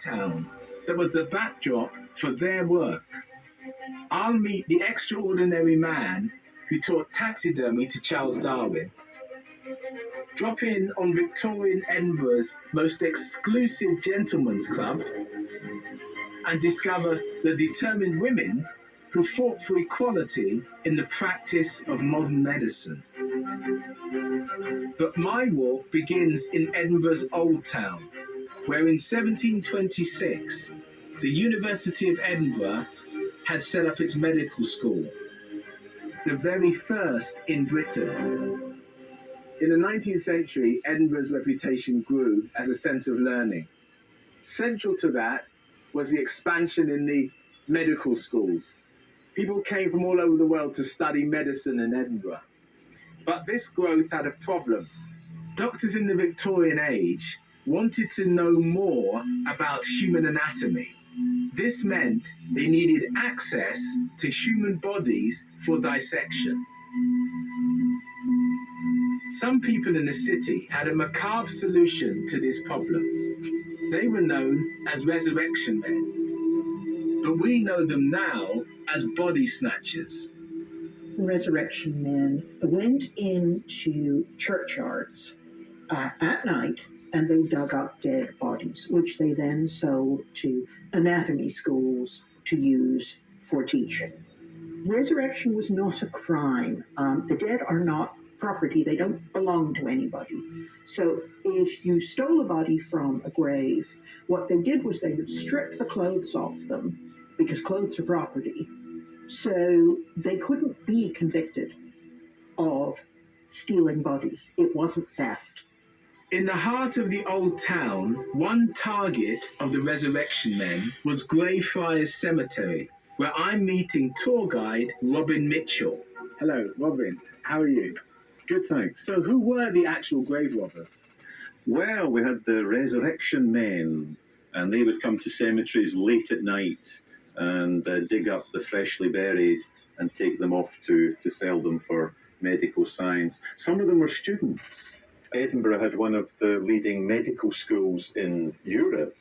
town that was the backdrop for their work. I'll meet the extraordinary man who taught taxidermy to Charles Darwin, drop in on Victorian Edinburgh's most exclusive gentlemen's club, and discover the determined women who fought for equality in the practice of modern medicine. But my walk begins in Edinburgh's Old Town, where in 1726 the University of Edinburgh had set up its medical school, the very first in Britain. In the 19th century, Edinburgh's reputation grew as a centre of learning. Central to that was the expansion in the medical schools. People came from all over the world to study medicine in Edinburgh. But this growth had a problem. Doctors in the Victorian age wanted to know more about human anatomy. This meant they needed access to human bodies for dissection. Some people in the city had a macabre solution to this problem. They were known as resurrection men, but we know them now as body snatchers. Resurrection men went into churchyards at night and they dug up dead bodies, which they then sold to anatomy schools to use for teaching. Resurrection was not a crime. The dead are not property. They don't belong to anybody. So if you stole a body from a grave, what they did was they would strip the clothes off them, because clothes are property. So they couldn't be convicted of stealing bodies. It wasn't theft. In the heart of the old town, one target of the resurrection men was Greyfriars Cemetery, where I'm meeting tour guide Robin Mitchell. Hello, Robin. How are you? Good, thanks. So who were the actual grave robbers? Well, we had the resurrection men, and they would come to cemeteries late at night and dig up the freshly buried and take them off to sell them for medical science. Some of them were students. Edinburgh had one of the leading medical schools in Europe,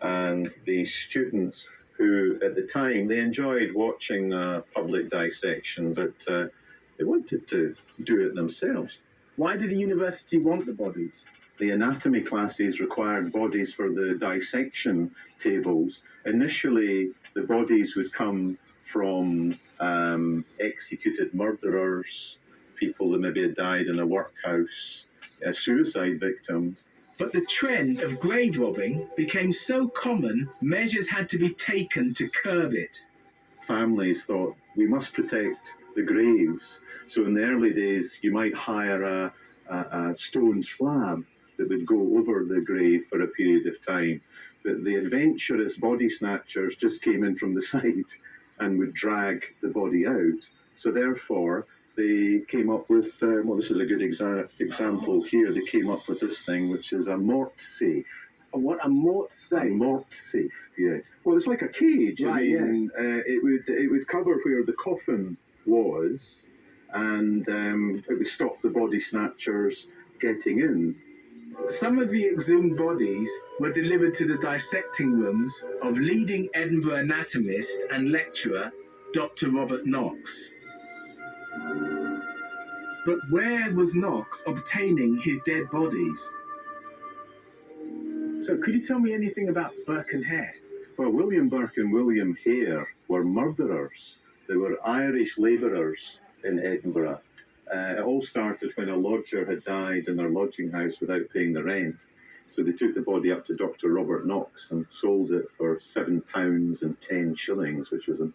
and the students who, at the time, they enjoyed watching public dissection, but they wanted to do it themselves. Why did the university want the bodies? The anatomy classes required bodies for the dissection tables. Initially, the bodies would come from executed murderers, people that maybe had died in a workhouse, suicide victims. But the trend of grave robbing became so common, measures had to be taken to curb it. Families thought, we must protect the graves. So in the early days, you might hire a stone slab that would go over the grave for a period of time. But the adventurous body snatchers just came in from the side and would drag the body out. So therefore, they came up with, well, this is a good example here. They came up with this thing, which is a mort safe. What, a mort safe? A mort safe, yes. Well, it's like a cage. Right, I mean, yes. It would cover where the coffin was, and it would stop the body snatchers getting in. Some of the exhumed bodies were delivered to the dissecting rooms of leading Edinburgh anatomist and lecturer, Dr. Robert Knox. But where was Knox obtaining his dead bodies? So could you tell me anything about Burke and Hare? Well, William Burke and William Hare were murderers. They were Irish labourers in Edinburgh. It all started when a lodger had died in their lodging house without paying the rent. So they took the body up to Dr. Robert Knox and sold it for £7 and 10 shillings, which was an